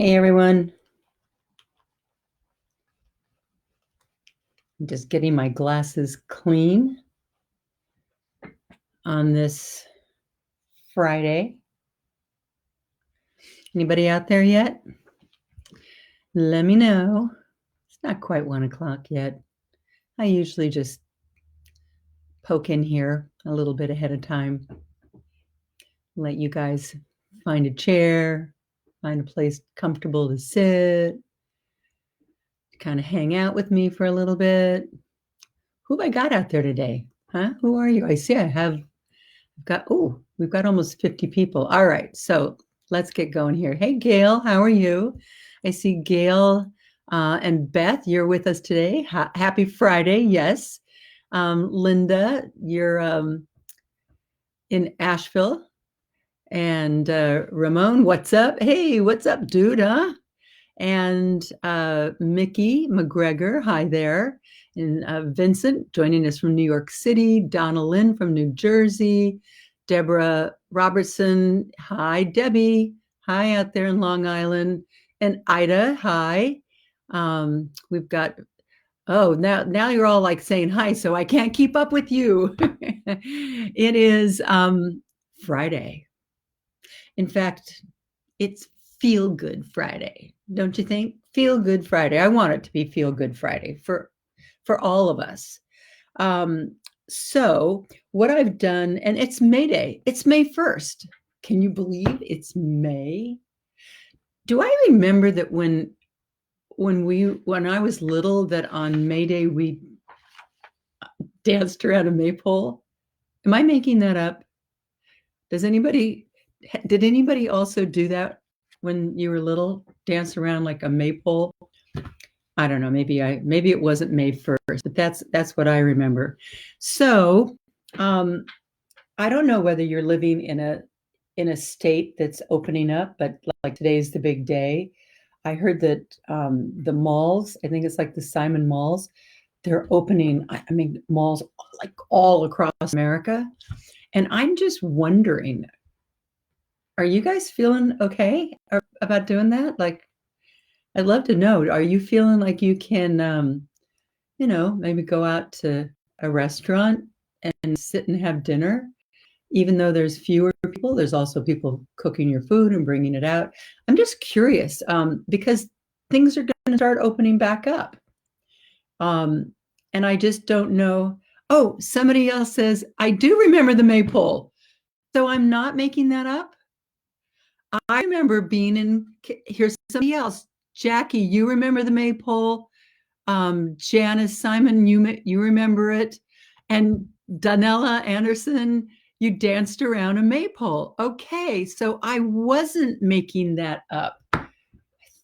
Hey everyone, I'm just getting my glasses clean on this Friday. Anybody out there yet? Let me know. It's not quite 1 o'clock yet. I usually just poke in here a little bit ahead of time, let you guys find a chair, find a place comfortable to sit, kind of hang out with me for a little bit. Who have I got out there today? Huh? Who are you? I see we've got almost 50 people. All right, so let's get going here. Hey, Gail, how are you? I see Gail and Beth, you're with us today. Happy Friday, yes. Linda, you're in Asheville. And Ramon, what's up? Hey, what's up, dude, huh? And Mickey McGregor, hi there. And Vincent joining us from New York City. Donna Lynn from New Jersey. Deborah Robertson, hi. Debbie, hi out there in Long Island. And Ida, hi. We've got, now you're all like saying hi, so I can't keep up with you. It is Friday. In fact, it's Feel Good Friday, don't you think? Feel Good Friday. I want it to be Feel Good Friday for all of us. So what I've done, and it's May Day. It's May 1st. Can you believe it's May? Do I remember that when I was little, that on May Day we danced around a maypole? Am I making that up? Did anybody also do that when you were little? Dance around like a maypole? I don't know. Maybe it wasn't May 1st, but that's what I remember. So I don't know whether you're living in a state that's opening up, but like today's the big day. I heard that the malls, I think it's like the Simon malls, they're opening. I mean, malls like all across America, and I'm just wondering, are you guys feeling okay about doing that? Like, I'd love to know. Are you feeling like you can, maybe go out to a restaurant and sit and have dinner? Even though there's fewer people, there's also people cooking your food and bringing it out. I'm just curious because things are going to start opening back up. And I just don't know. Oh, somebody else says, I do remember the maypole. So I'm not making that up. I remember being here's somebody else. Jackie, you remember the maypole? Janice Simon, you remember it? And Donella Anderson, you danced around a maypole. Okay, so I wasn't making that up. I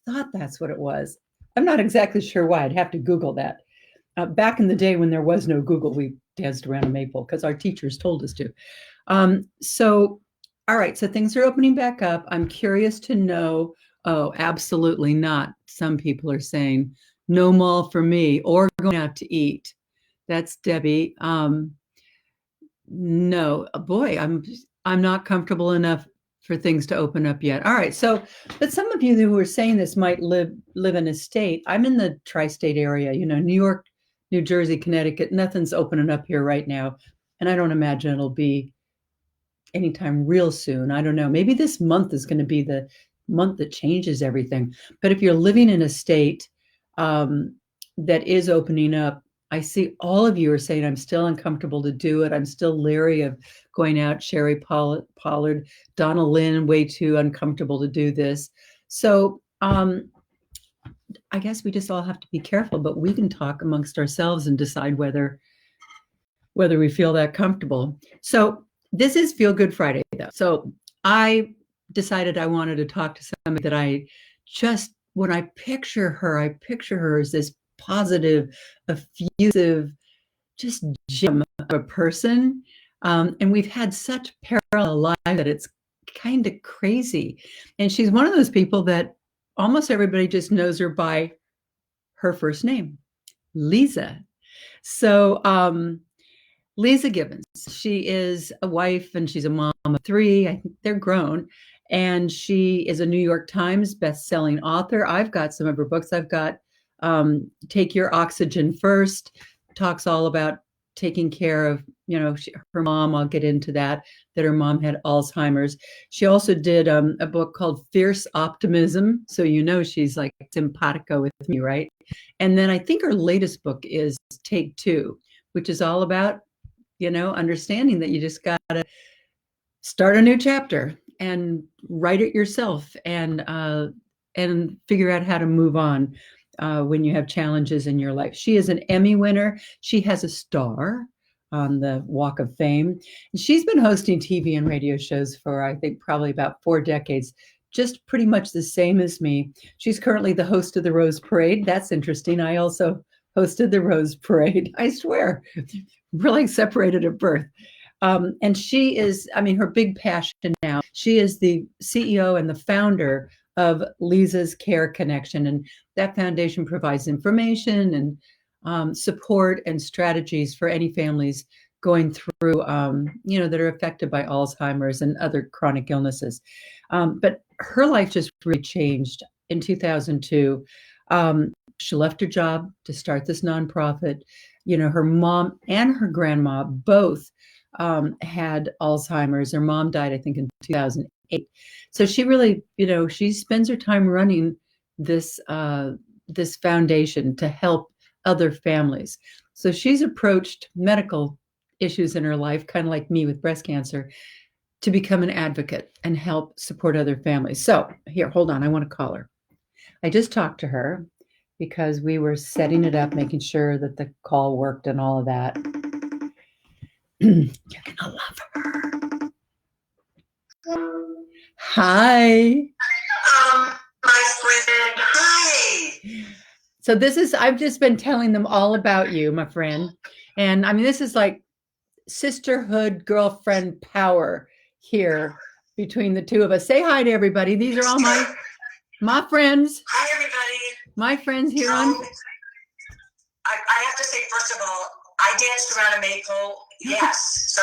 thought that's what it was. I'm not exactly sure why. I'd have to Google that. Back in the day when there was no Google, we danced around a maypole because our teachers told us to. All right, so things are opening back up. I'm curious to know. Oh, absolutely not. Some people are saying no mall for me or going out to eat. That's Debbie. No, boy, I'm not comfortable enough for things to open up yet. All right, so but some of you who are saying this might live in a state. I'm in the tri-state area, New York, New Jersey, Connecticut. Nothing's opening up here right now, and I don't imagine it'll be anytime real soon. I don't know. Maybe this month is going to be the month that changes everything. But if you're living in a state that is opening up, I see all of you are saying, I'm still uncomfortable to do it. I'm still leery of going out. Sherry Pollard, Donna Lynn, way too uncomfortable to do this. So I guess we just all have to be careful, but we can talk amongst ourselves and decide whether we feel that comfortable. So this is Feel Good Friday, though. So I decided I wanted to talk to somebody that when I picture her as this positive, effusive, just gem of a person. And we've had such parallel lives that it's kind of crazy. And she's one of those people that almost everybody just knows her by her first name, Leeza. So Leeza Gibbons, she is a wife and she's a mom of 3. I think they're grown. And she is a New York Times best-selling author. I've got some of her books. I've got Take Your Oxygen First, talks all about taking care of, her mom. I'll get into that her mom had Alzheimer's. She also did a book called Fierce Optimism. So, she's like simpatico with me, right? And then I think her latest book is Take Two, which is all about, understanding that you just got to start a new chapter and write it yourself and figure out how to move on when you have challenges in your life. She is an Emmy winner. She has a star on the Walk of Fame. And she's been hosting TV and radio shows for, I think, probably about 4 decades, just pretty much the same as me. She's currently the host of the Rose Parade. That's interesting. I also hosted the Rose Parade. I swear, we're like separated at birth. And she is, her big passion now, she is the CEO and the founder of Leeza's Care Connection. And that foundation provides information and support and strategies for any families going through, that are affected by Alzheimer's and other chronic illnesses. But her life just really changed in 2002. She left her job to start this nonprofit. Her mom and her grandma both had Alzheimer's. Her mom died, I think, in 2008. So she really, she spends her time running this this foundation to help other families. So she's approached medical issues in her life, kind of like me with breast cancer, to become an advocate and help support other families. So here, hold on, I want to call her. I just talked to her because we were setting it up, making sure that the call worked and all of that. You're gonna love her. Hi. My friend, hi. So I've just been telling them all about you, my friend. And this is like sisterhood, girlfriend power here between the two of us. Say hi to everybody. These are all my friends. Hi, everybody. My friends here on. I have to say, first of all, I danced around a maypole. Yes, so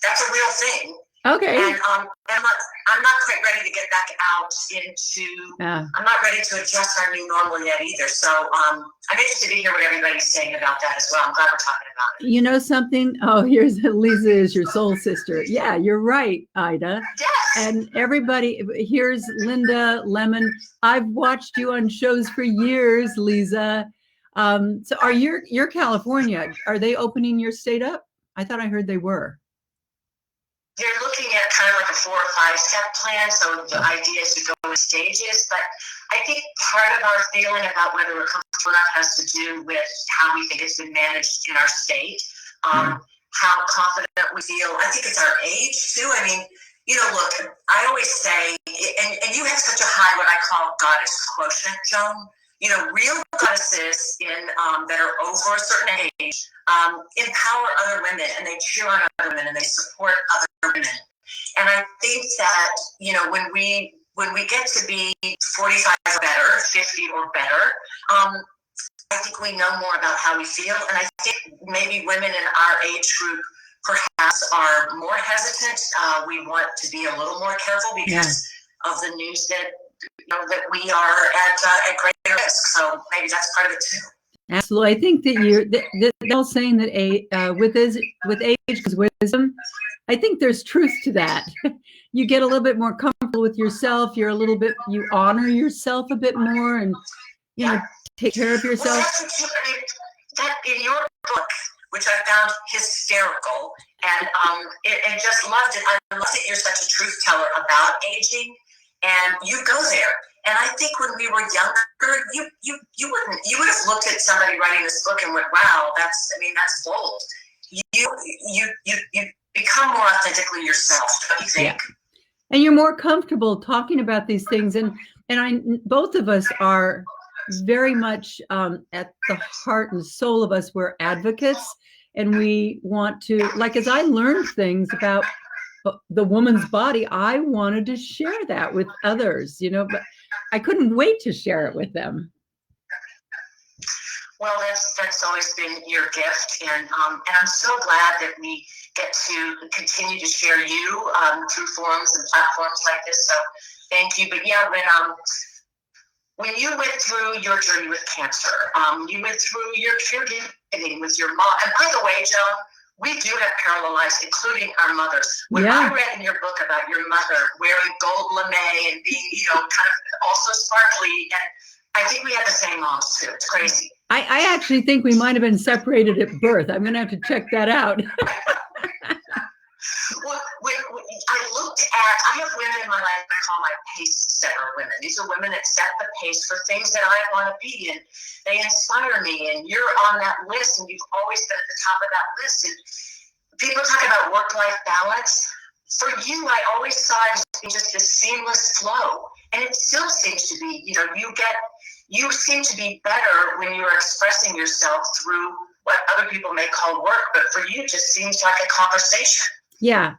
that's a real thing. Okay. And I'm not quite ready to get back out into. I'm not ready to adjust our new normal yet either. So I'm interested to hear what everybody's saying about that as well. I'm glad we're talking about it. You know something? Oh, here's Leeza is your soul sister. Yeah, you're right, Ida. Yes. And everybody, here's Linda Lemon. I've watched you on shows for years, Leeza. So you're California. Are they opening your state up? I thought I heard they were. They're looking at kind of like a 4 or 5 step plan. So the idea is to go in stages. But I think part of our feeling about whether we're comfortable enough has to do with how we think it's been managed in our state, how confident we feel. I think it's our age too. Look, I always say, and you have such a high, what I call goddess quotient, Joan. Real goddesses that are over a certain age empower other women, and they cheer on other women, and they support other women. And I think that when we get to be 45 or better, 50 or better, I think we know more about how we feel, and I think maybe women in our age group perhaps are more hesitant. We want to be a little more careful because of the news that we are at greater risk. So maybe that's part of it too. Absolutely. I think that they're saying that with age comes wisdom. I think there's truth to that. You get a little bit more comfortable with yourself. You honor yourself a bit more, and take care of yourself. Well, that's what that in your book, which I found hysterical, and just loved it. I love that you're such a truth teller about aging. And you go there. And I think when we were younger, you would have looked at somebody writing this book and went, wow, that's bold. You become more authentically yourself, don't you think? Yeah. And you're more comfortable talking about these things. And both of us are very much at the heart and soul of us, we're advocates. And we want to, like, as I learned things about the woman's body, I wanted to share that with others, but I couldn't wait to share it with them. Well, that's always been your gift, and I'm so glad that we get to continue to share you through forums and platforms like this. So thank you. But yeah, when you went through your journey with cancer, you went through your caregiving with your mom. And by the way, Joan, we do have parallel lives, including our mothers. When I read in your book about your mother wearing gold lame and being, kind of also sparkly, and I think we had the same moms too. It's crazy. I actually think we might have been separated at birth. I'm going to have to check that out. Well, I have women in my life I call my pace setter women. These are women that set the pace for things that I want to be, and they inspire me. And you're on that list, and you've always been at the top of that list. And people talk about work-life balance. For you, I always saw it as just a seamless flow, and it still seems to be. You seem to be better when you're expressing yourself through what other people may call work, but for you, it just seems like a conversation. Yeah,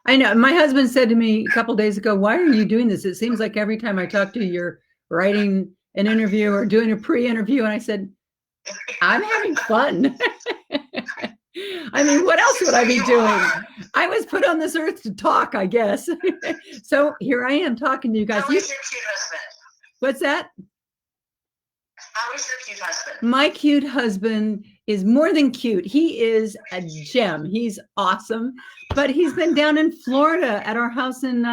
I know. My husband said to me a couple of days ago, "Why are you doing this? It seems like every time I talk to you, you're writing an interview or doing a pre-interview." And I said, "I'm having fun." I mean, what else would I be doing? I was put on this earth to talk, I guess. So here I am talking to you guys. How is your cute husband? What's that? How is your cute husband? My cute husband is more than cute. He is a gem. He's awesome. But he's been down in Florida at our house in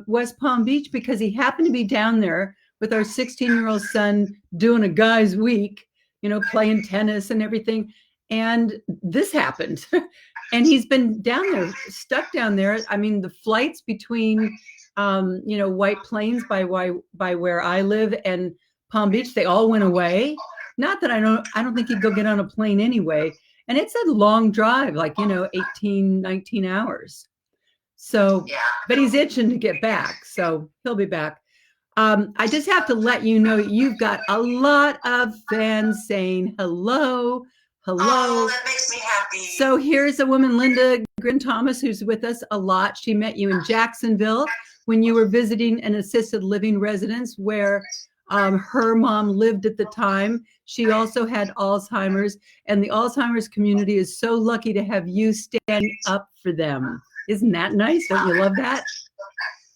West Palm Beach because he happened to be down there with our 16-year-old son doing a guy's week, playing tennis and everything. And this happened. And he's been down there, stuck down there. I mean, the flights between, White Plains by where I live and Palm Beach, they all went away. Not that I don't think he'd go get on a plane anyway. And it's a long drive, 18, 19 hours. So, but he's itching to get back. So he'll be back. I just have to let you know, you've got a lot of fans saying hello. Oh, that makes me happy. So here's a woman, Linda Grin Thomas, who's with us a lot. She met you in Jacksonville when you were visiting an assisted living residence where her mom lived at the time. She also had Alzheimer's, and the Alzheimer's community is so lucky to have you stand up for them. Isn't that nice? Don't you love that?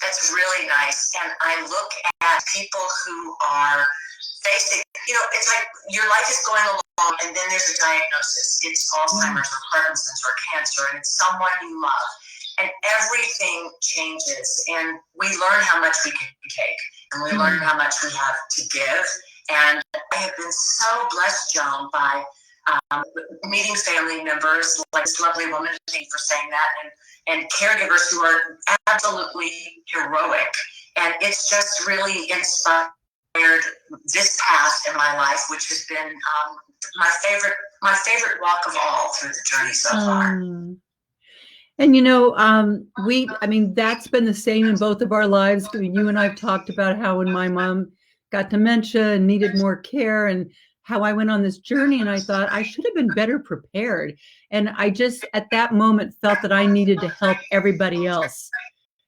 That's really nice. And I look at people who are facing, it's like your life is going along and then there's a diagnosis. It's Alzheimer's or Parkinson's or cancer, and it's someone you love. And everything changes, and we learn how much we can take, and we learn how much we have to give. And I have been so blessed, Joan, by meeting family members like this lovely woman, thank you for saying that, and caregivers who are absolutely heroic. And it's just really inspired this past in my life, which has been my favorite walk of all through the journey so far. And that's been the same in both of our lives. You and I've talked about how when my mom got dementia and needed more care, and how I went on this journey, and I thought I should have been better prepared. And I just at that moment felt that I needed to help everybody else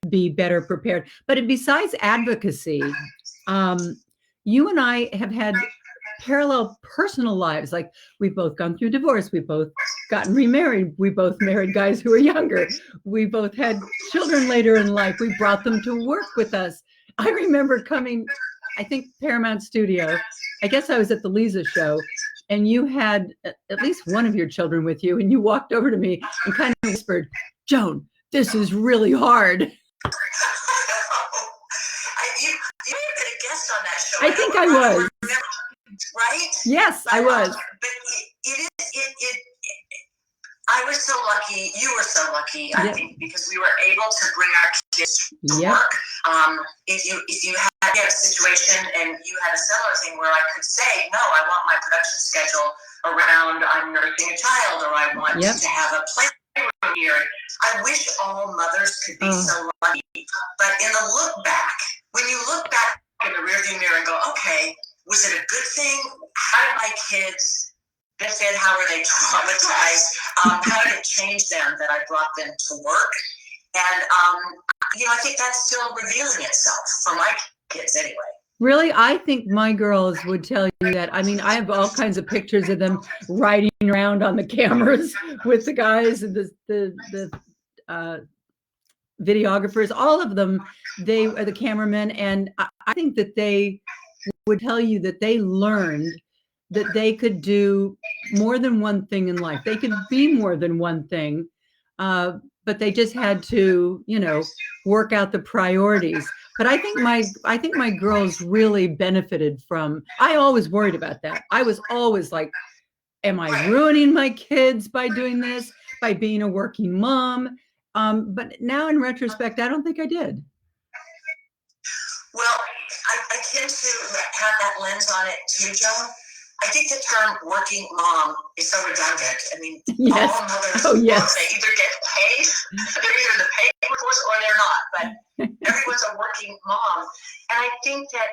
be better prepared. But besides advocacy, you and I have had parallel personal lives. Like, we've both gone through divorce. We've both gotten remarried. We both married guys who were younger. We both had children later in life. We brought them to work with us. I remember coming, I think Paramount Studio, I guess I was at the Leeza show, and you had at least one of your children with you, and you walked over to me and kind of whispered, "Joan, this is really hard." You may have been a guest on that show. I think I was. Right? Yes, I was. But I was so lucky. You were so lucky, I think, because we were able to bring our kids to work. If you had a situation and you had a similar thing where I could say, no, I want my production schedule around I'm nursing a child, or I want to have a playroom here. I wish all mothers could be so lucky. But in the look back, when you look back in the rearview mirror and go, okay, was it a good thing? How did my kids benefit? How are they traumatized? How did it change them that I brought them to work? And, I think that's still revealing itself for my kids anyway. Really, I think my girls would tell you that. I mean, I have all kinds of pictures of them riding around on the cameras with the guys and the videographers. All of them, they are the cameramen, and I think that they would tell you that they learned that they could do more than one thing in life. They could be more than one thing, but they just had to, work out the priorities. But I think my girls really benefited from. I always worried about that. I was always like, am I ruining my kids by doing this, by being a working mom? But now in retrospect, I don't think I did. Well, I tend to have that lens on it too, Joan. I think the term working mom is so redundant. I mean, Yes. all mothers Yes. work. They either get paid, they're either the paid workforce or they're not, but everyone's a working mom. And I think that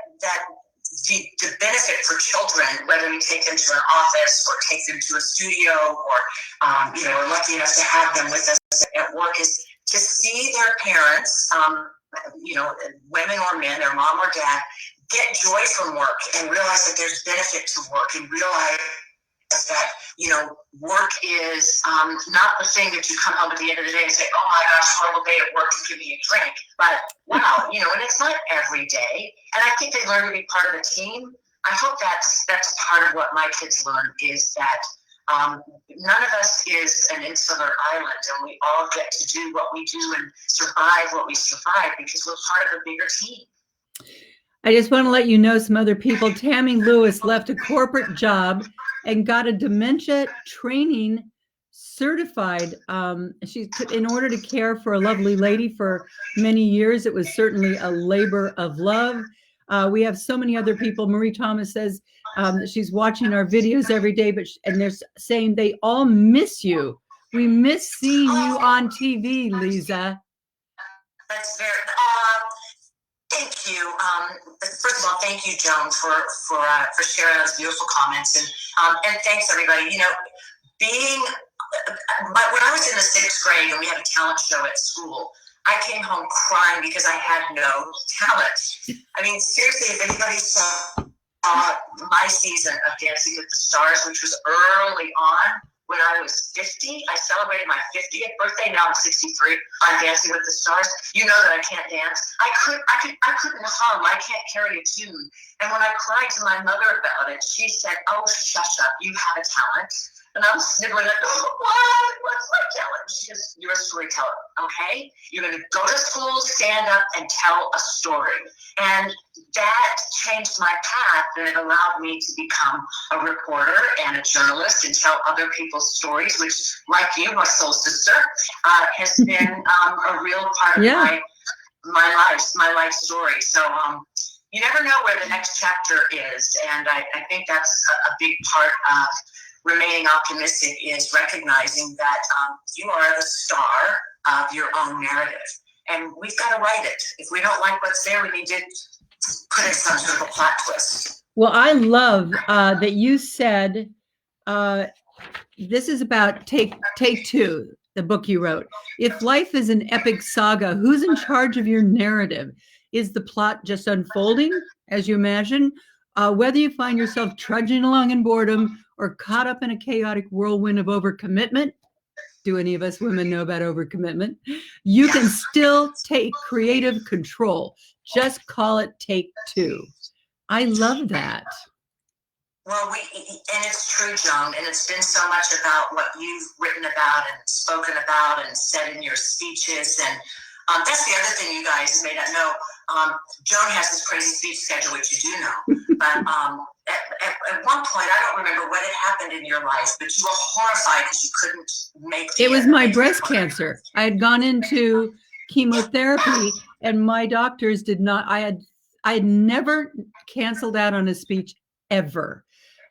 the benefit for children, whether we take them to an office or take them to a studio or, we're lucky enough to have them with us at work, is to see their parents, women or men, their mom or dad, get joy from work and realize that there's benefit to work and realize that, work is not the thing that you come home at the end of the day and say, oh my gosh, horrible day at work, to give me a drink. But wow, and it's not every day. And I think they learn to be part of a team. I hope that's part of what my kids learn, is that none of us is an insular island, and we all get to do what we do and survive what we survive because we're part of a bigger team. I just want to let you know some other people. Tammy Lewis left a corporate job and got a dementia training certified. She in order to care for a lovely lady for many years. It was certainly a labor of love. We have so many other people. Marie Thomas says that she's watching our videos every day, and they're saying they all miss you. We miss seeing you on TV, Leeza. That's very. Thank you. First of all, thank you, Joan, for sharing those beautiful comments, and thanks everybody. Being when I was in the 6th grade and we had a talent show at school, I came home crying because I had no talent. I mean, seriously, if anybody saw my season of Dancing with the Stars, which was early on, when I was 50, I celebrated my 50th birthday. Now I'm 63 on Dancing with the Stars. You know that I can't dance. I couldn't hum. I can't carry a tune. And when I cried to my mother about it, she said, "Oh, shush up. You have a talent." And I'm snibbling like, "What? What's my talent?" She goes, "You're a storyteller, okay? You're going to go to school, stand up, and tell a story." And that changed my path, and it allowed me to become a reporter and a journalist and tell other people's stories, which, like you, my soul sister, has been a real part of my life story. So you never know where the next chapter is, and I think that's a big part of remaining optimistic, is recognizing that you are the star of your own narrative, and we've got to write it. If we don't like what's there, we need to put in some sort of a plot twist. Well, I love that you said this is about Take Two, the book you wrote. If life is an epic saga, who's in charge of your narrative? Is the plot just unfolding as you imagine? Whether you find yourself trudging along in boredom or caught up in a chaotic whirlwind of overcommitment, do any of us women know about overcommitment? You can still take creative control. Just call it Take Two. I love that. Well, and it's true, Joan, and it's been so much about what you've written about and spoken about and said in your speeches, and that's the other thing you guys may not know. Joan has this crazy speech schedule, which you do know, but at one point, I don't remember what had happened in your life, but you were horrified because you couldn't make it was my breast cancer. I had gone into chemotherapy, and my doctors did not. I had never canceled out on a speech ever.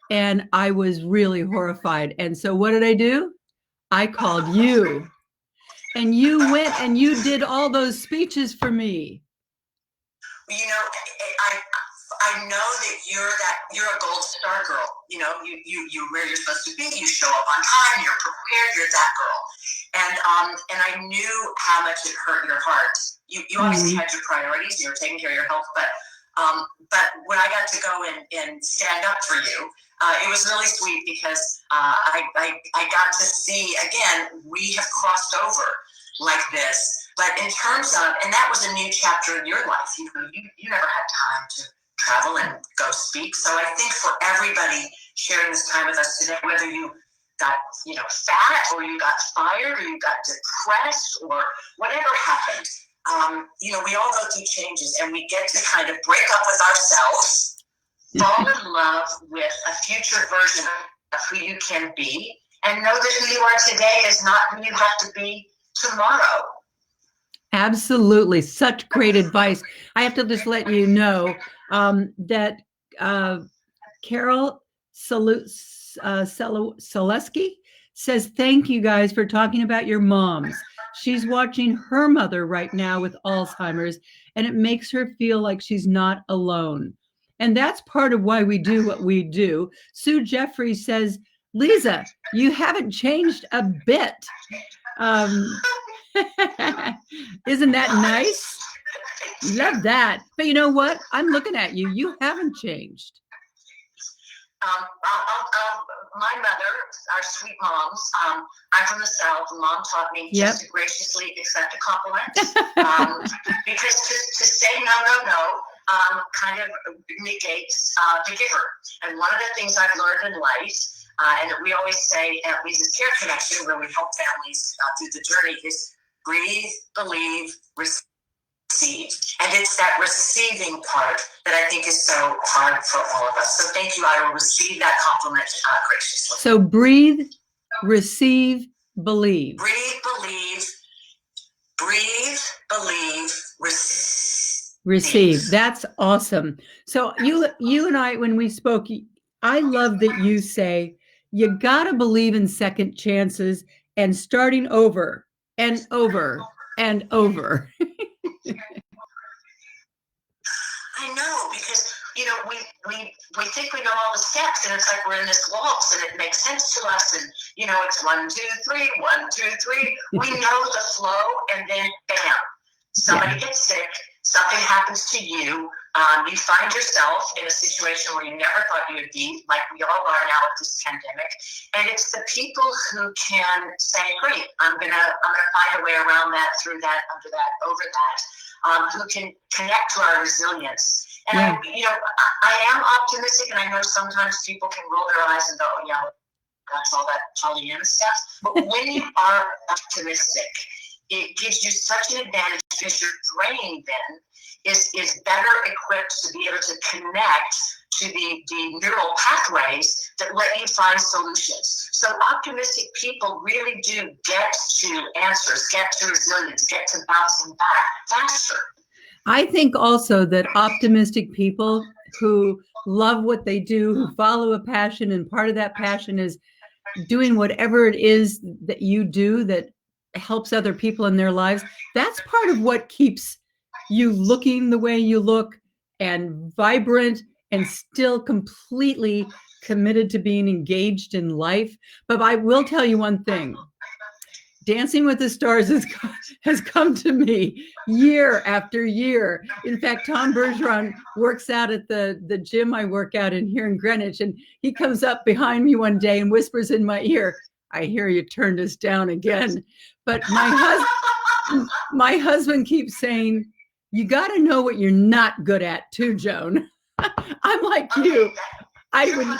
And I was really horrified. And so what did I do? I called you. And you went and you did all those speeches for me. You know, I know that you're a gold star girl. You know, you're where you're supposed to be. You show up on time. You're prepared. You're that girl. And I knew how much it hurt your heart. You obviously had your priorities. You were taking care of your health, but But when I got to go and stand up for you, it was really sweet because I got to see, again, we have crossed over like this. But in terms of, and that was a new chapter in your life. You never had time to travel and go speak. So I think for everybody sharing this time with us today, whether you got fat or you got fired or you got depressed or whatever happened, we all go through changes, and we get to kind of break up with ourselves, fall in love with a future version of who you can be, and know that who you are today is not who you have to be tomorrow. Absolutely. Such great advice. I have to just let you know that Carol Selesky says, thank you guys for talking about your moms. She's watching her mother right now with Alzheimer's, and it makes her feel like she's not alone. And that's part of why we do what we do. Sue Jeffrey says, Leeza, you haven't changed a bit. Isn't that nice? Love that. But you know what? I'm looking at you. You haven't changed. My mother, our sweet moms, I'm from the South. Mom taught me just to graciously accept a compliment. Because to say no, kind of negates the giver. And one of the things I've learned in life, and we always say at Leeza's Care Connection, where we help families through the journey, is breathe, believe, receive. And it's that receiving part that I think is so hard for all of us. So thank you. I will receive that compliment graciously. So breathe, receive, believe. Breathe, believe, receive. That's awesome. So you and I, when we spoke, I love that you say you got to believe in second chances and starting over and over and over. I know, because we think we know all the steps, and it's like we're in this waltz, and it makes sense to us, and it's 1, 2, 3, 1, 2, 3. We know the flow, and then bam, somebody gets sick, something happens to you. You find yourself in a situation where you never thought you would be, like we all are now with this pandemic. And it's the people who can say, great, I'm gonna find a way around that, through that, under that, over that, who can connect to our resilience. And I am optimistic, and I know sometimes people can roll their eyes and go, oh yeah, that's all that Pollyanna stuff. But when you are optimistic, it gives you such an advantage, because your brain then is better equipped to be able to connect to the neural pathways that let you find solutions. So optimistic people really do get to answers, get to resilience, get to bouncing back faster. I think also that optimistic people who love what they do, who follow a passion, and part of that passion is doing whatever it is that you do that helps other people in their lives, that's part of what keeps you looking the way you look, and vibrant, and still completely committed to being engaged in life. But I will tell you one thing. Dancing with the Stars has come to me year after year. In fact, Tom Bergeron works out at the gym I work out in here in Greenwich, and he comes up behind me one day and whispers in my ear, I hear you turned us down again. But my husband keeps saying, you got to know what you're not good at too, Joan. I'm like you. Your husband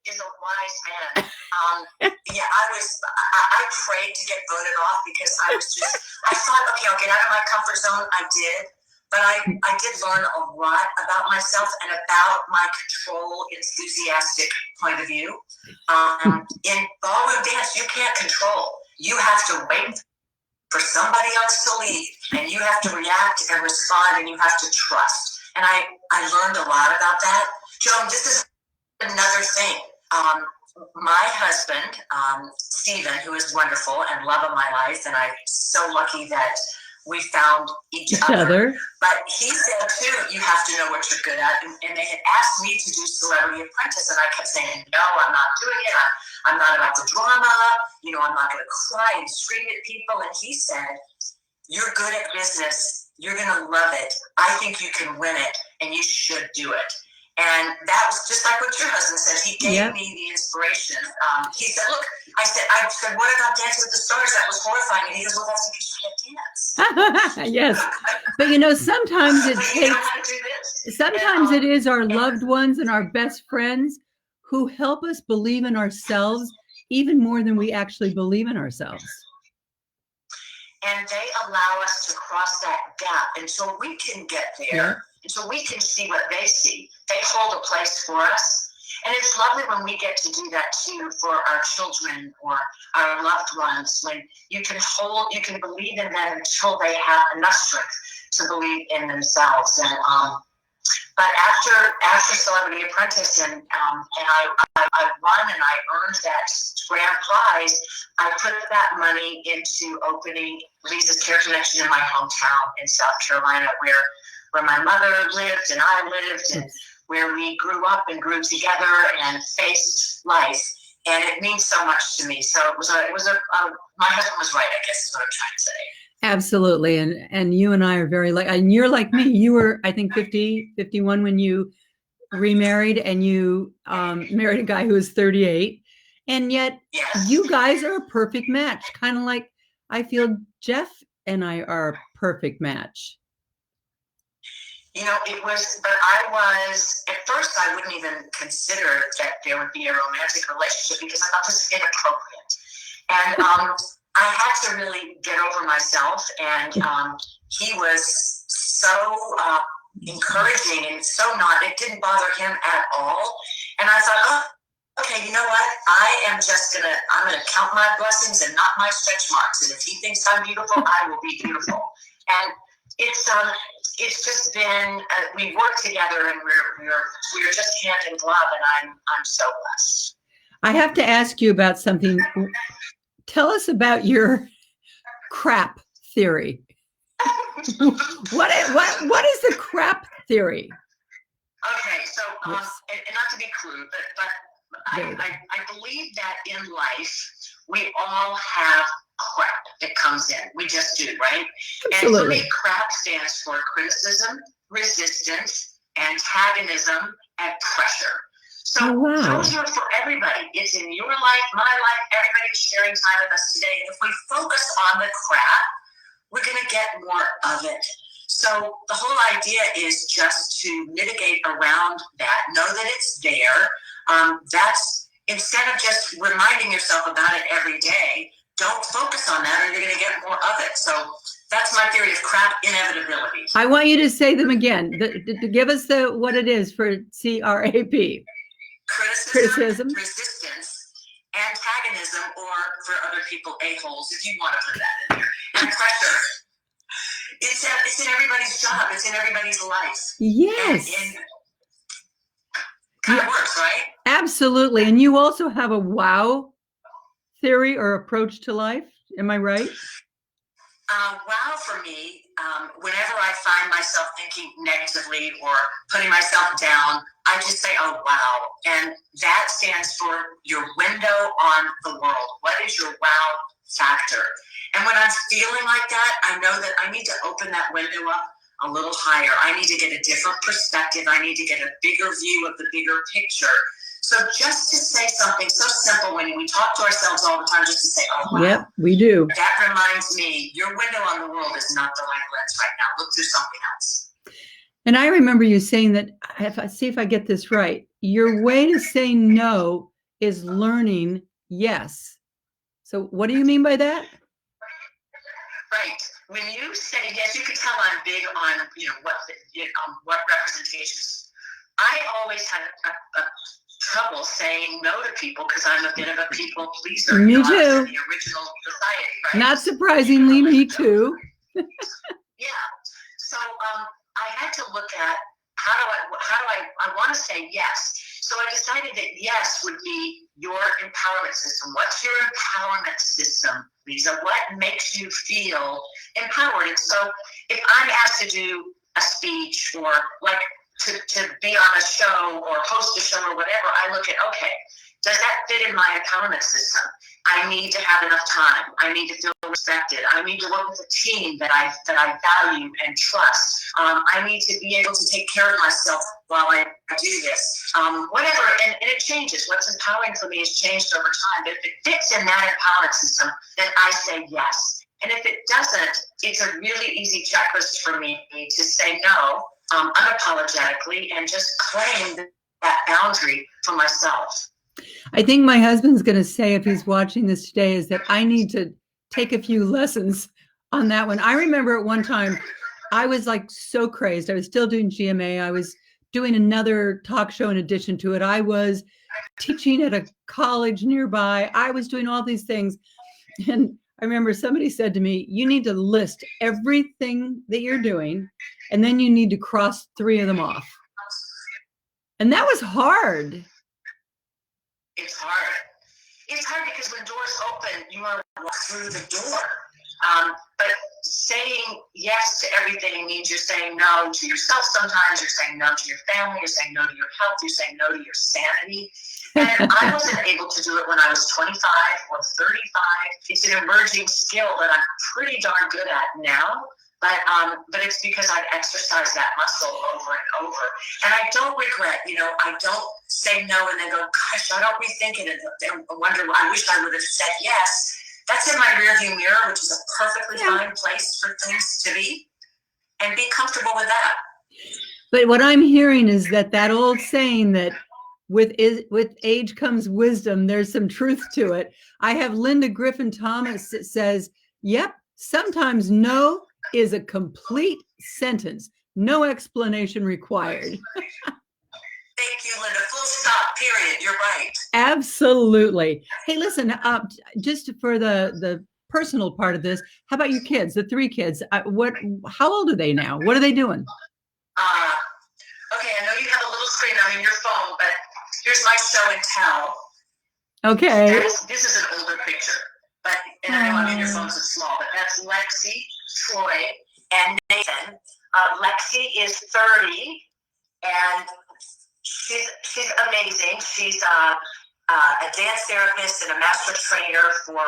is a wise man. I prayed to get voted off, because I thought, okay, I'll get out of my comfort zone. I did. But I did learn a lot about myself and about my control enthusiastic point of view. In ballroom dance, you can't control. You have to wait for somebody else to lead, and you have to react and respond, and you have to trust. And I learned a lot about that. Joan, this is another thing. My husband, Stephen, who is wonderful and love of my life, and I'm so lucky that we found each other. But he said, too, you have to know what you're good at. And they had asked me to do Celebrity Apprentice, and I kept saying, no, I'm not doing it. I'm not about the drama. I'm not going to cry and scream at people. And he said, you're good at business. You're going to love it. I think you can win it. and you should do it. And that was just like what your husband said. He gave me the inspiration. He said, look, I said, what about Dancing with the Stars? That was horrifying. And he goes, well, that's because you can't dance. Yes. But, you know, sometimes it sometimes it is our loved ones and our best friends who help us believe in ourselves even more than we actually believe in ourselves. And they allow us to cross that gap until we can get there, until we can see what they see. They hold a place for us. And it's lovely when we get to do that too for our children or our loved ones, when you can believe in them until they have enough strength to believe in themselves. And but after Celebrity Apprentice and I won and I earned that grand prize, I put that money into opening Leeza's Care Connection in my hometown in South Carolina, where my mother lived and I lived, and where we grew up and grew together and faced life. And it means so much to me. So my husband was right, I guess is what I'm trying to say. Absolutely. And you and I are very like, and you're like me. You were, I think, 51 when you remarried, and you married a guy who was 38. And yet you guys are a perfect match. Kind of like I feel Jeff and I are a perfect match. You know, it was, but at first I wouldn't even consider that there would be a romantic relationship because I thought this was inappropriate. And I had to really get over myself, and he was so encouraging and so it didn't bother him at all. And I thought, oh, okay, you know what? I'm gonna count my blessings and not my stretch marks. And if he thinks I'm beautiful, I will be beautiful. And it's just been we work together, and we're just hand in glove, and I'm so blessed. I have to ask you about something. Tell us about your crap theory. What is the crap theory? Okay, so and not to be crude, but I believe that in life we all have crap that comes in. We just do, right? Absolutely. And for me, crap stands for criticism, resistance, antagonism, and pressure. So those are for everybody. It's in your life, my life, everybody's sharing time with us today. And if we focus on the crap, we're going to get more of it. So the whole idea is just to mitigate around that, know that it's there. That's instead of just reminding yourself about it every day, don't focus on that or you're going to get more of it. So that's my theory of crap inevitability. I want you to say them again. To give us what it is for CRAP. Criticism, resistance, antagonism, or for other people, a-holes, if you want to put that in there, and pressure. It's in everybody's job. It's in everybody's life. Yes. And kind of works, right? Absolutely. And you also have a wow theory or approach to life. Am I right? Wow for me, whenever I find myself thinking negatively or putting myself down, I just say, oh, wow. And that stands for your window on the world. What is your wow factor? And when I'm feeling like that, I know that I need to open that window up a little higher. I need to get a different perspective. I need to get a bigger view of the bigger picture. So just to say something so simple when we talk to ourselves all the time, just to say, oh, wow. Yep, we do. That reminds me, your window on the world is not the right lens right now. Look through something else. And I remember you saying that, see if I get this right, your way to say no is learning yes. So what do you mean by that? Right. When you say yes, you can tell I'm big on, what representations. I always had a trouble saying no to people because I'm a bit of a people pleaser. Me too. The original society, right? Not surprisingly, me too. Yeah. So I had to look at how do I want to say yes. So I decided that yes would be your empowerment system. What's your empowerment system, Leeza? What makes you feel empowered? And so if I'm asked to do a speech or like to be on a show or host a show or whatever, I look at, okay, does that fit in my empowerment system? I need to have enough time. I need to feel respected. I need to work with a team that I value and trust. I need to be able to take care of myself while I do this. Whatever, and it changes. What's empowering for me has changed over time. But if it fits in that empowerment system, then I say yes. And if it doesn't, it's a really easy checklist for me to say no unapologetically and just claim that boundary for myself. I think my husband's going to say, if he's watching this today, is that I need to take a few lessons on that one. I remember at one time, I was like so crazed. I was still doing GMA. I was doing another talk show in addition to it. I was teaching at a college nearby. I was doing all these things. And I remember somebody said to me, you need to list everything that you're doing, and then you need to cross 3 of them off. And that was hard. It's hard. It's hard because when doors open, you want to walk through the door. But saying yes to everything means you're saying no to yourself sometimes, you're saying no to your family, you're saying no to your health, you're saying no to your sanity. And I wasn't able to do it when I was 25 or 35. It's an emerging skill that I'm pretty darn good at now. But it's because I've exercised that muscle over and over. And I don't regret, I don't say no and then go, gosh, I don't rethink it and wonder, I wish I would have said yes. That's in my rearview mirror, which is a perfectly fine place for things to be, and be comfortable with that. But what I'm hearing is that old saying that with age comes wisdom, there's some truth to it. I have Linda Griffin Thomas that says, yep, sometimes no is a complete sentence. No explanation required. Thank you, Linda. Full stop, period. You're right. Absolutely. Hey, listen, just for the personal part of this, how about your kids, the 3 kids? How old are they now? What are they doing? Okay, I know you have a little screen on your phone, but here's my show and tell. Okay. This is an older picture, and I know on your phone it's small, but that's Lexi, Troy, and Nathan. Lexi is 30, and she's amazing. She's a dance therapist and a master trainer for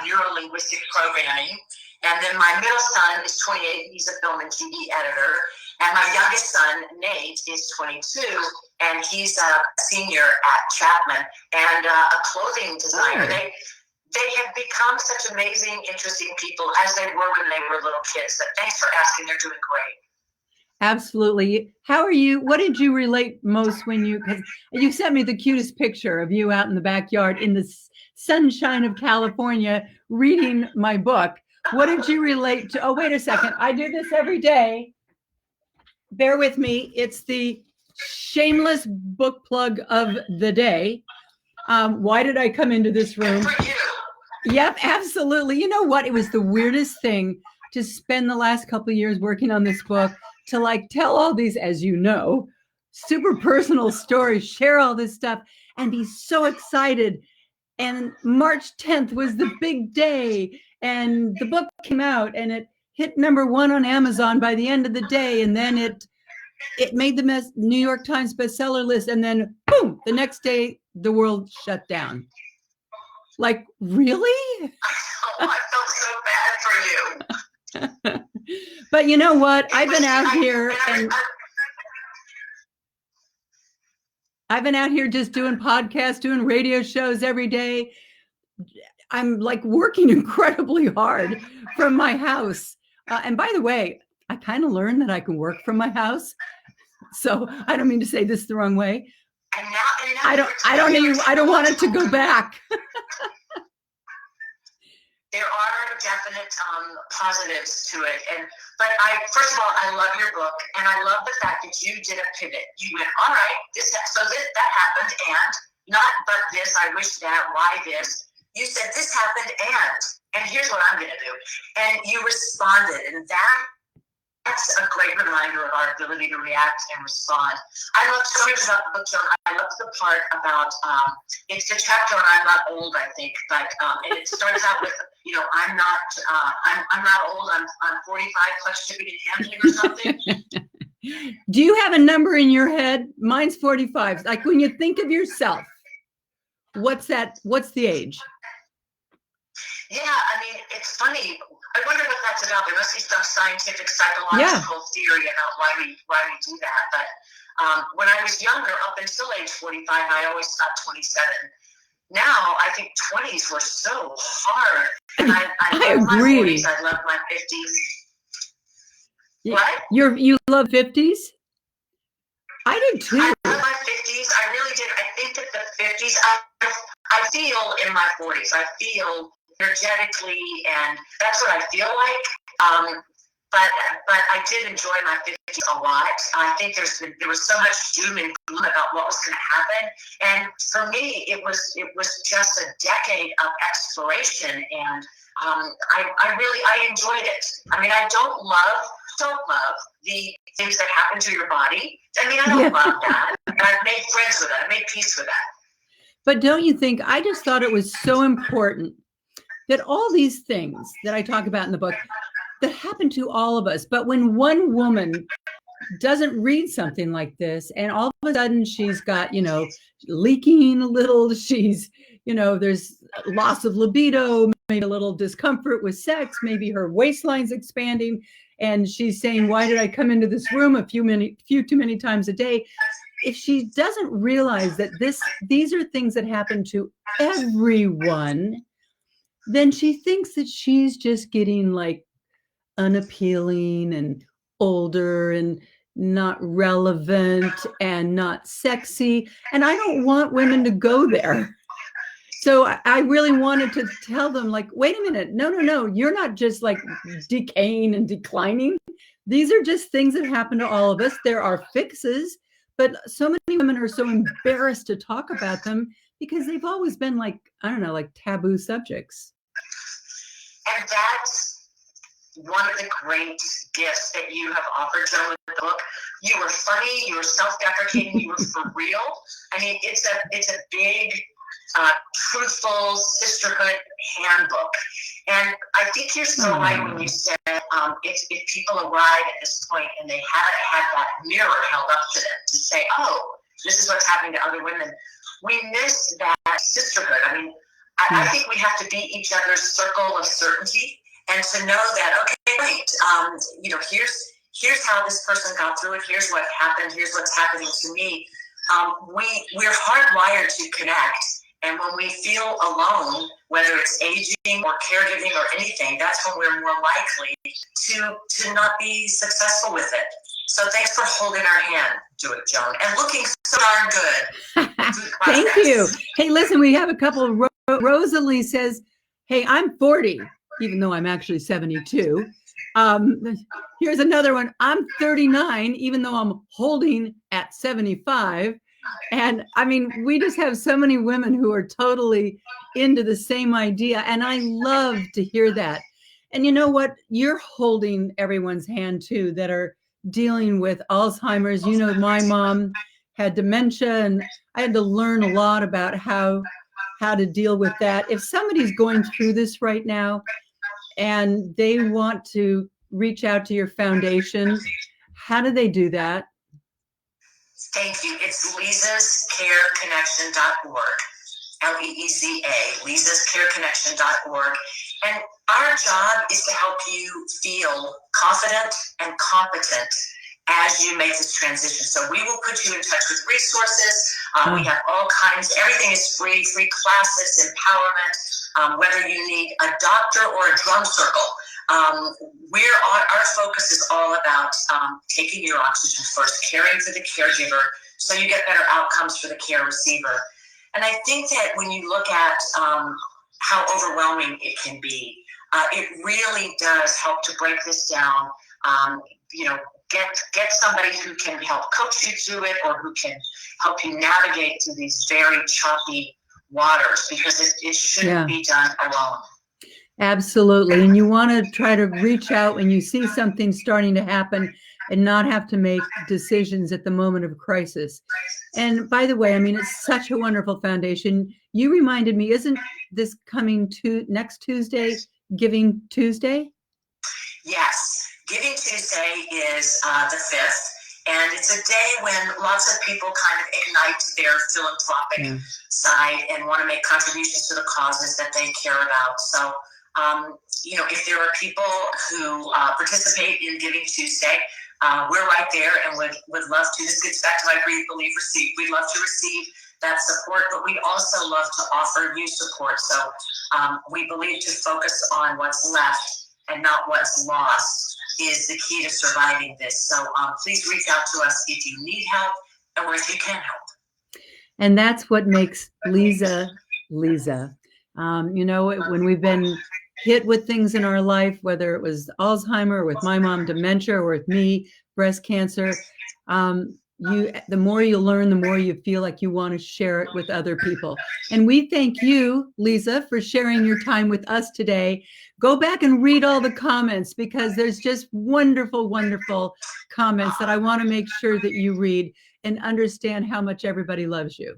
neuro-linguistic programming. And then my middle son is 28. He's a film and TV editor. And my youngest son, Nate, is 22, and he's a senior at Chapman and a clothing designer. Oh. They have become such amazing, interesting people, as they were when they were little kids. But thanks for asking. They're doing great. Absolutely. How are you? What did you relate most because you sent me the cutest picture of you out in the backyard in the sunshine of California reading my book. What did you relate to? Oh, wait a second. I do this every day. Bear with me. It's the shameless book plug of the day. Why did I come into this room? Good for you. Yep, absolutely. You know what? It was the weirdest thing to spend the last couple of years working on this book, to tell all these, as you know, super personal stories, share all this stuff, and be so excited. And March 10th was the big day, and the book came out, and it hit #1 on Amazon by the end of the day, and then it made the New York Times bestseller list, and then boom, the next day the world shut down. Really? Oh, I felt so bad for you. But you know what? I've been out here just doing podcasts, doing radio shows every day. I'm working incredibly hard from my house. And by the way, I kind of learned that I can work from my house. So I don't mean to say this the wrong way. And now I don't want it to go back. There are definite positives to it, but first of all, I love your book, and I love the fact that you did a pivot. You went, all right, that happened, and not but this. I wish that. Why this? You said this happened, and here's what I'm going to do, and you responded, and that's a great reminder of our ability to react and respond. I love so much about the book, Joan. I love the part about it's the chapter on I'm not old, I think, but and it starts out with I'm not old. I'm 45 plus shipping and handling or something. Do you have a number in your head? Mine's 45. When you think of yourself, what's the age? Yeah, I mean, it's funny. I wonder what that's about. There must be some scientific, psychological theory about why we do that. But when I was younger, up until age 45, I always thought 27. Now I think 20s were so hard, and I love agree. my 40s. I love my 50s. What? You love 50s? I did too. I love my 50s. I really did. I think that the 50s, I feel in my 40s. I feel energetically, and that's what I feel like. But I did enjoy my 50s a lot. I think there was so much doom and gloom about what was going to happen, and for me, it was just a decade of exploration, and I enjoyed it. I mean, I don't love the things that happen to your body. I mean, I don't love that. And I've made friends with it. I made peace with that. But don't you think, I just thought it was so important that all these things that I talk about in the book that happen to all of us, but when one woman doesn't read something like this and all of a sudden she's got, leaking a little, she's, there's loss of libido, maybe a little discomfort with sex, maybe her waistline's expanding, and she's saying, why did I come into this room a few too many times a day? If she doesn't realize that these are things that happen to everyone, then she thinks that she's just getting like unappealing and older and not relevant and not sexy. And I don't want women to go there. So I really wanted to tell them, like, wait a minute, no, you're not just like decaying and declining. These are just things that happen to all of us. There are fixes, but so many women are so embarrassed to talk about them because they've always been like, I don't know, like taboo subjects. And that's one of the great gifts that you have offered, Joan, with the book. You were funny, you were self-deprecating, you were for real. I mean, it's a big, truthful sisterhood handbook. And I think you're so right when you said if people arrive at this point and they haven't had that mirror held up to them to say, oh, this is what's happening to other women, we miss that sisterhood. I mean, I think we have to be each other's circle of certainty, and to know that, okay, wait, here's how this person got through it. Here's what happened. Here's what's happening to me. We're hardwired to connect, and when we feel alone, whether it's aging or caregiving or anything, that's when we're more likely to not be successful with it. So thanks for holding our hand to it, Joan, and looking so darn good. Thank you. Hey, listen, we have a couple. Rosalie says, hey, I'm 40, even though I'm actually 72. Here's another one. I'm 39, even though I'm holding at 75. And I mean, we just have so many women who are totally into the same idea. And I love to hear that. And you know what? You're holding everyone's hand too that are dealing with Alzheimer's. My mom had dementia, and I had to learn a lot about how to deal with that. If somebody's going through this right now and they want to reach out to your foundation, how do they do that? Thank you. It's leezascareconnection.org, Leeza, leezascareconnection.org. And our job is to help you feel confident and competent as you make this transition. So we will put you in touch with resources. We have all kinds. Everything is free classes, empowerment, whether you need a doctor or a drum circle. Our focus is all about taking your oxygen first, caring for the caregiver, so you get better outcomes for the care receiver. And I think that when you look at how overwhelming it can be, it really does help to break this down. Get somebody who can help coach you through it, or who can help you navigate through these very choppy waters, because it shouldn't be done alone. Absolutely. And you want to try to reach out when you see something starting to happen and not have to make decisions at the moment of crisis. And by the way, I mean, it's such a wonderful foundation. You reminded me, isn't this coming to next Tuesday, Giving Tuesday? Yes. Giving Tuesday is the 5th, And it's a day when lots of people kind of ignite their philanthropic side and want to make contributions to the causes that they care about. So, if there are people who participate in Giving Tuesday, we're right there and would love to. This gets back to my believe receive. We'd love to receive that support, but we'd also love to offer you support. So we believe to focus on what's left and not what's lost is the key to surviving this. So please reach out to us if you need help or if you can help. And that's what makes Leeza, Leeza. When we've been hit with things in our life, whether it was Alzheimer, or with my mom, dementia, or with me, breast cancer, the more you learn, the more you feel like you want to share it with other people. And we thank you, Leeza, for sharing your time with us today. Go back and read all the comments, because there's just wonderful, wonderful comments that I want to make sure that you read and understand how much everybody loves you.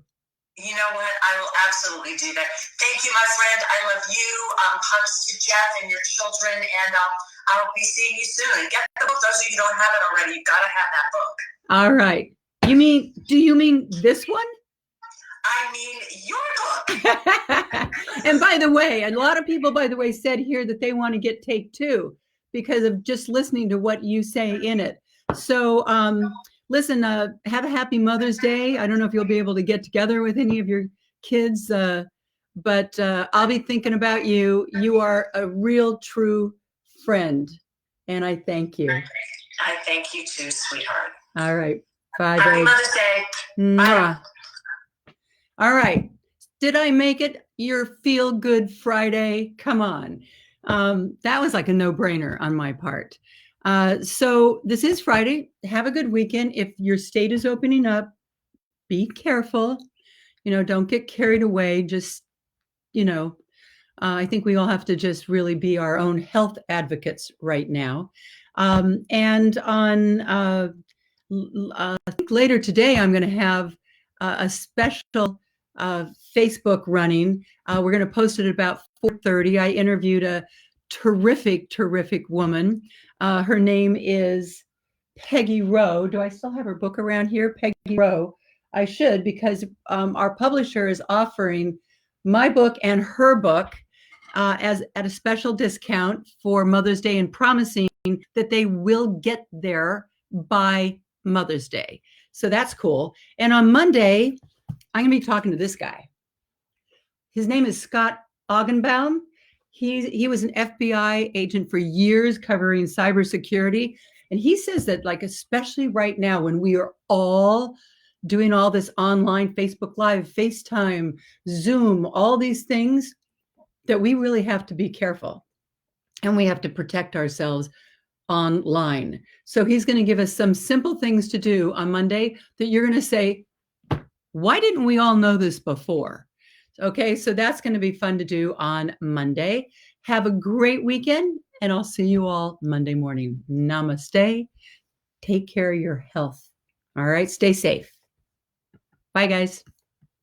You know what? I will absolutely do that. Thank you, my friend. I love you. Hugs to Jeff and your children, and I'll be seeing you soon. Get the book. Those of you who don't have it already, you've got to have that book. All right. Do you mean this one? I mean your book. And by the way, a lot of people, said here that they want to get Take Two because of just listening to what you say in it. So, listen, have a happy Mother's Day. I don't know if you'll be able to get together with any of your kids, but I'll be thinking about you. You are a real, true friend, and I thank you. I thank you too, sweetheart. All right. Bye, Happy babe. Mother's Day. Bye. All right. Did I make it your Feel Good Friday? Come on. That was like a no-brainer on my part. So this is Friday. Have a good weekend. If your state is opening up, be careful. Don't get carried away. Just, I think we all have to just really be our own health advocates right now. And on, I think later today, I'm going to have a special Facebook running. We're going to post it at about 4:30. I interviewed a terrific woman. Her name is Peggy Rowe. Do I still have her book around here? Peggy Rowe. I should, because our publisher is offering my book and her book as at a special discount for Mother's Day, and promising that they will get there by Mother's Day. So that's cool. And on Monday, I'm going to be talking to this guy. His name is Scott Augenbaum. He was an FBI agent for years covering cybersecurity. And he says that, like, especially right now when we are all doing all this online, Facebook Live, FaceTime, Zoom, all these things, that we really have to be careful and we have to protect ourselves online. So he's going to give us some simple things to do on Monday that you're going to say, why didn't we all know this before? Okay, so that's going to be fun to do on Monday. Have a great weekend, and I'll see you all Monday morning. Namaste. Take care of your health. All right, stay safe. Bye, guys.